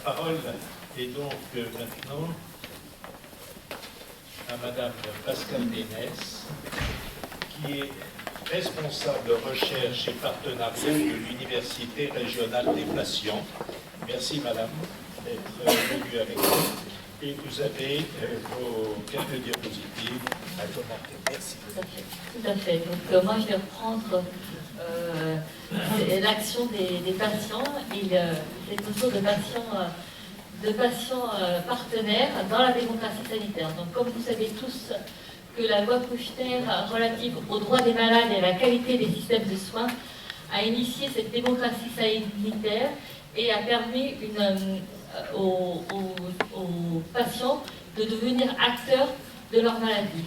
parole est donc maintenant à Madame Pascale Bénès, qui est responsable recherche et partenariat de l'Université régionale des patients. Merci Madame d'être venue avec nous. Et vous avez vos quelques diapositives à commenter. Merci. Tout à fait. Donc moi je vais reprendre l'action des patients et cette notion de patients partenaires dans la démocratie sanitaire. Donc comme vous savez tous que la loi Kouchner relative aux droits des malades et à la qualité des systèmes de soins a initié cette démocratie sanitaire et a permis aux patients de devenir acteurs de leur maladie.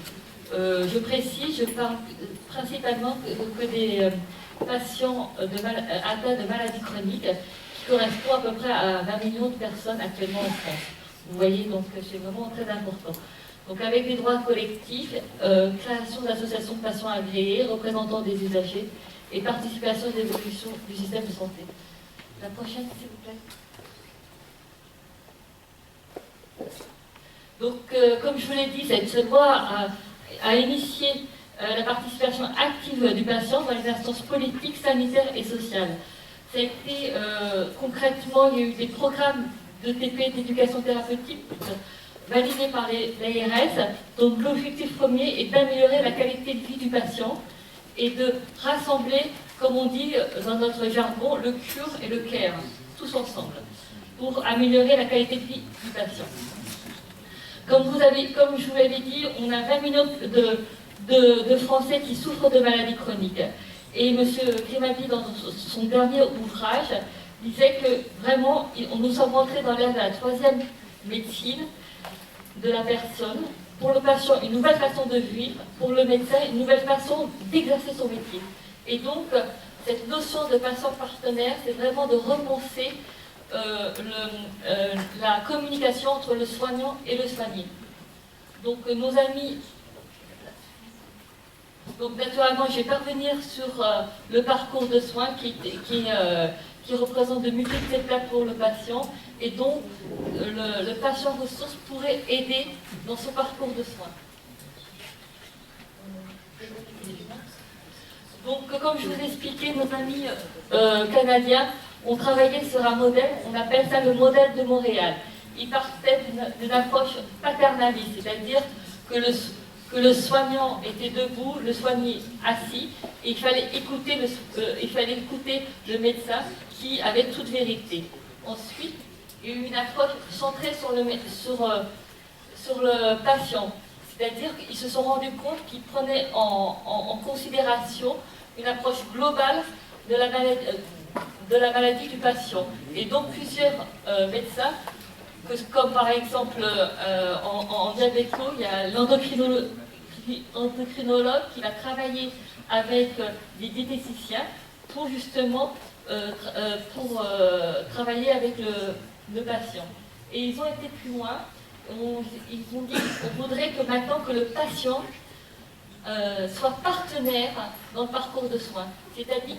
Je précise, je parle principalement que des patients atteints de maladies chroniques qui correspondent à peu près à 20 millions de personnes actuellement en France. Vous voyez, donc c'est vraiment très important. Donc avec des droits collectifs, création d'associations de patients agréés, représentants des usagers et participation à l'évolution du système de santé. La prochaine, s'il vous plaît. Donc, comme je vous l'ai dit, cette loi a initié la participation active du patient dans les instances politiques, sanitaires et sociales. Ça a été concrètement, il y a eu des programmes de TP, d'éducation thérapeutique, validés par l'ARS. Donc, l'objectif premier est d'améliorer la qualité de vie du patient et de rassembler, comme on dit dans notre jargon, le cure et le care, tous ensemble, pour améliorer la qualité de vie du patient. Comme je vous l'avais dit, on a 20 millions de Français qui souffrent de maladies chroniques. Et M. Grimaldi, dans son dernier ouvrage, disait que vraiment, nous sommes rentrés dans l'ère de la troisième médecine de la personne. Pour le patient, une nouvelle façon de vivre. Pour le médecin, une nouvelle façon d'exercer son métier. Et donc, cette notion de patient partenaire, c'est vraiment de repenser la communication entre le soignant et le soigné. Donc nos amis, donc naturellement je vais pas revenir sur le parcours de soins qui représente de multiples étapes pour le patient et dont le patient ressource pourrait aider dans son parcours de soins. Donc comme je vous ai expliqué, nos amis canadiens ont travaillé sur un modèle, on appelle ça le modèle de Montréal. Ils partaient d'une approche paternaliste, c'est-à-dire que le soignant était debout, le soigné assis, et il fallait écouter le médecin qui avait toute vérité. Ensuite, il y a eu une approche centrée sur le patient, c'est-à-dire qu'ils se sont rendus compte qu'ils prenaient en considération une approche globale de la maladie du patient. Et donc plusieurs médecins, comme par exemple en diabéto, il y a l'endocrinologue qui va travailler avec des diététiciens pour justement travailler avec le patient. Et ils ont été plus loin, ils ont dit qu'on voudrait que maintenant que le patient soit partenaire dans le parcours de soins, c'est-à-dire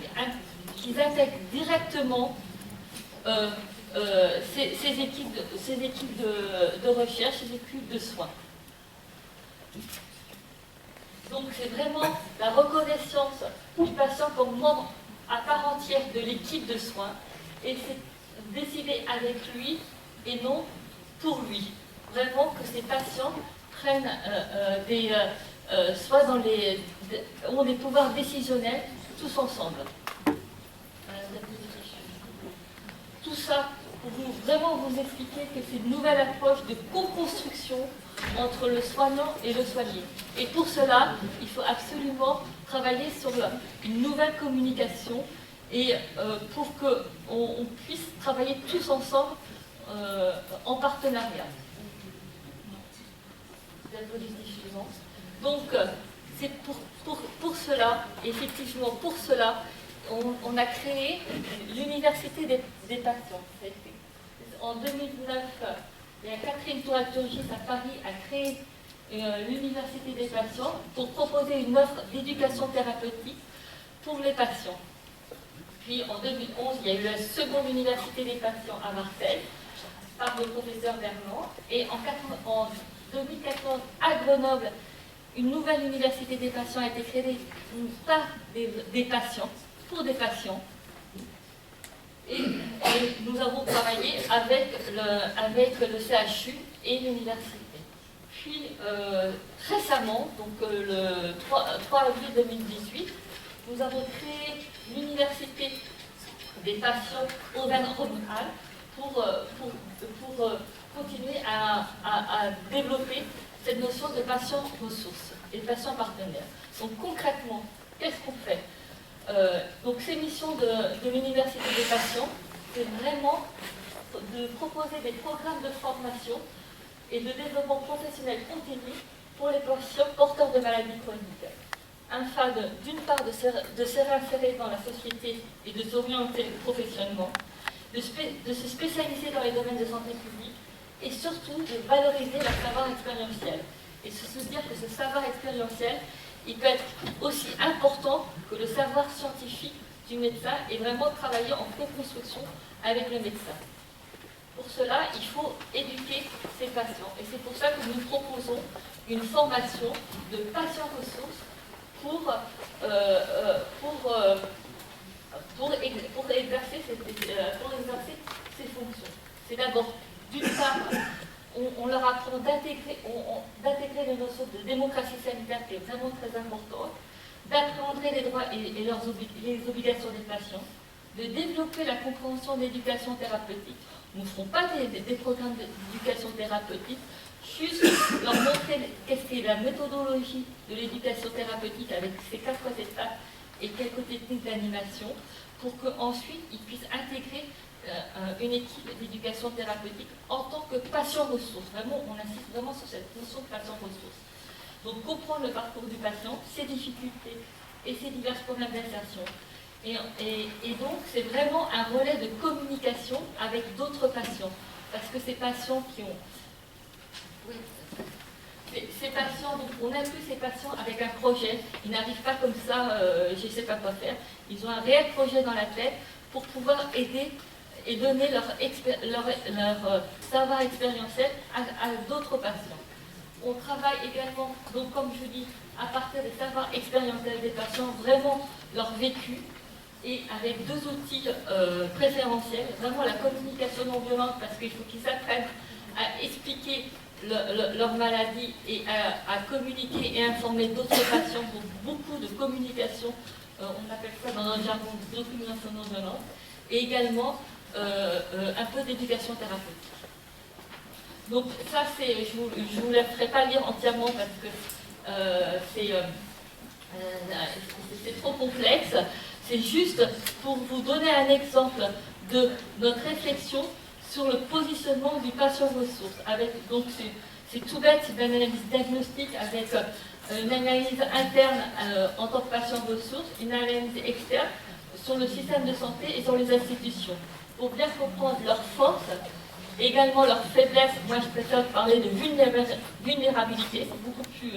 qu'ils intègrent directement ces équipes de recherche, ces équipes de soins. Donc c'est vraiment la reconnaissance du patient comme membre à part entière de l'équipe de soins et c'est décider avec lui et non pour lui. Vraiment que ces patients prennent ont des pouvoirs décisionnels tous ensemble. Tout ça pour vraiment vous expliquer que c'est une nouvelle approche de co-construction entre le soignant et le soigné. Et pour cela, il faut absolument travailler sur une nouvelle communication et pour qu'on puisse travailler tous ensemble en partenariat. Donc, c'est pour cela, effectivement, pour cela, on a créé l'Université des patients. En 2009, il y a Catherine Touraturgis à Paris a créé l'Université des patients pour proposer une offre d'éducation thérapeutique pour les patients. Puis en 2011, il y a eu la seconde Université des patients à Marseille. par le professeur Vernon. Et en 2014, à Grenoble, une nouvelle université des patients a été créée par des patients, pour des patients. Et nous avons travaillé avec le CHU et l'université. Puis récemment, donc le 3 avril 2018, nous avons créé l'université des patients Auvergne-Rhône-Alpes pour continuer à développer cette notion de patient ressources et de patient partenaire. Donc concrètement, qu'est-ce qu'on fait? Donc ces missions de l'université des patients, c'est vraiment de proposer des programmes de formation et de développement professionnel continu pour les patients porteurs de maladies chroniques. Afin d'une part de se réinsérer dans la société et de s'orienter professionnellement, de se spécialiser dans les domaines de santé publique et surtout de valoriser leur savoir expérientiel. Et se dire que ce savoir expérientiel, il peut être aussi important que le savoir scientifique du médecin et vraiment travailler en co-construction avec le médecin. Pour cela, il faut éduquer ces patients. Et c'est pour ça que nous proposons une formation de patients ressources pour exercer ces fonctions. C'est d'abord, d'une part, on leur apprend d'intégrer les notions de démocratie sanitaire qui est vraiment très importante, d'appréhender les droits et les obligations des patients, de développer la compréhension de l'éducation thérapeutique. Nous ne ferons pas des programmes d'éducation thérapeutique, juste leur montrer qu'est-ce qu'est la méthodologie de l'éducation thérapeutique avec ses 4 étapes et quelques techniques d'animation pour qu'ensuite ils puissent intégrer une équipe d'éducation thérapeutique en tant que patient ressource. Vraiment, on insiste vraiment sur cette notion de patient ressource. Donc comprendre le parcours du patient, ses difficultés et ses divers problèmes d'insertion. Et donc c'est vraiment un relais de communication avec d'autres patients. Parce que ces patients qui ont... Oui. Ces patients, donc on inclut ces patients avec un projet. Ils n'arrivent pas comme ça, je ne sais pas quoi faire. Ils ont un réel projet dans la tête pour pouvoir aider et donner leur savoir expérientiel à d'autres patients. On travaille également, donc comme je dis, à partir des savoirs expérientiels des patients, vraiment leur vécu, et avec 2 outils préférentiels, vraiment la communication non violente, parce qu'il faut qu'ils apprennent à expliquer leur maladie et à communiquer et informer d'autres patients, donc beaucoup de communication, on appelle ça dans notre jargon de communication non violente, et également un peu d'éducation thérapeutique. Donc ça, je ne vous la ferai pas lire entièrement parce que c'est trop complexe. C'est juste pour vous donner un exemple de notre réflexion sur le positionnement du patient ressource. Donc c'est tout bête, c'est une analyse diagnostique avec une analyse interne en tant que patient ressource, une analyse externe sur le système de santé et sur les institutions. Pour bien comprendre leurs forces, également leurs faiblesses, moi je préfère parler de vulnérabilité, c'est beaucoup plus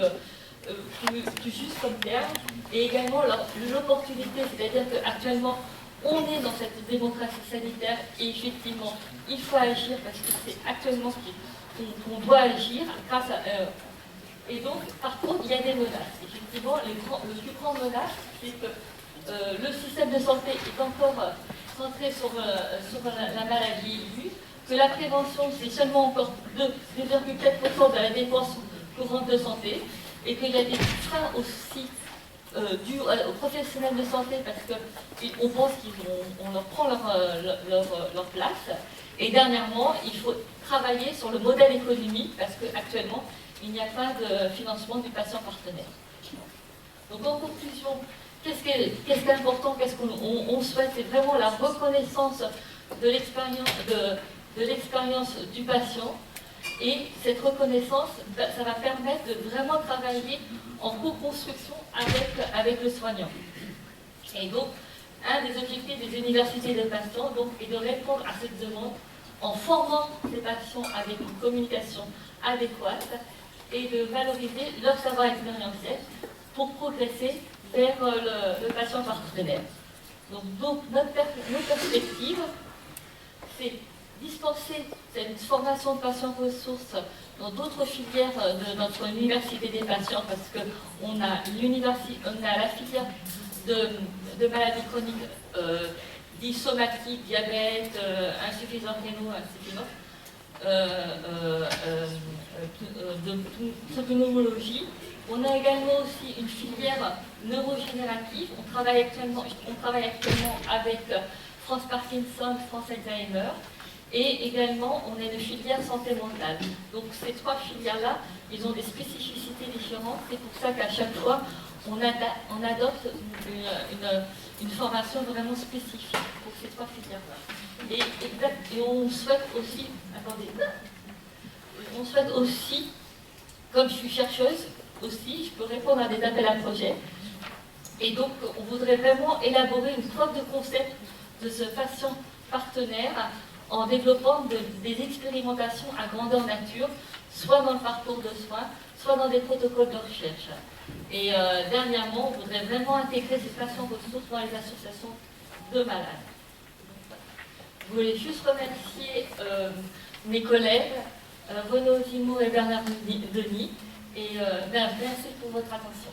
juste comme terme, et également l'opportunité, c'est-à-dire qu'actuellement on est dans cette démocratie sanitaire et effectivement il faut agir parce que c'est actuellement qu'on doit agir grâce à... et donc par contre il y a des menaces. Effectivement, le plus grand menace, c'est que le système de santé est encore centré sur la maladie aiguë, que la prévention c'est seulement encore 2,4% de la dépense courante de santé, et qu'il y a des freins aussi dus aux professionnels de santé parce qu'on pense qu'on leur prend leur place. Et dernièrement, il faut travailler sur le modèle économique parce qu'actuellement, il n'y a pas de financement du patient partenaire. Donc en conclusion, qu'est-ce qui est important, qu'est-ce qu'on souhaite, c'est vraiment la reconnaissance de l'expérience du patient. Et cette reconnaissance, ça va permettre de vraiment travailler en co-construction avec le soignant. Et donc, un des objectifs des universités de patients est de répondre à cette demande en formant ces patients avec une communication adéquate et de valoriser leur savoir expérientiel pour progresser vers le patient partenaire. Donc nos perspectives, c'est dispenser cette formation de patients ressources dans d'autres filières de notre université des patients, parce qu'on a la filière de maladies chroniques, dites somatiques, diabète, insuffisance rénale, insuffisance, de pneumologie. On a également aussi une filière neurogénérative. On travaille actuellement avec France Parkinson, France Alzheimer. Et également, on a une filière santé mentale. Donc ces trois filières-là, ils ont des spécificités différentes. C'est pour ça qu'à chaque fois, on adopte une formation vraiment spécifique pour ces trois filières-là. Et on souhaite aussi, comme je suis chercheuse aussi, je peux répondre à des appels à projets. Et donc, on voudrait vraiment élaborer une preuve de concept de ce patient partenaire en développant des expérimentations à grandeur nature, soit dans le parcours de soins, soit dans des protocoles de recherche. Et dernièrement, on voudrait vraiment intégrer ces patients ressources dans les associations de malades. Je voulais juste remercier mes collègues, Renaud Zimo et Bernard Denis, et merci pour votre attention.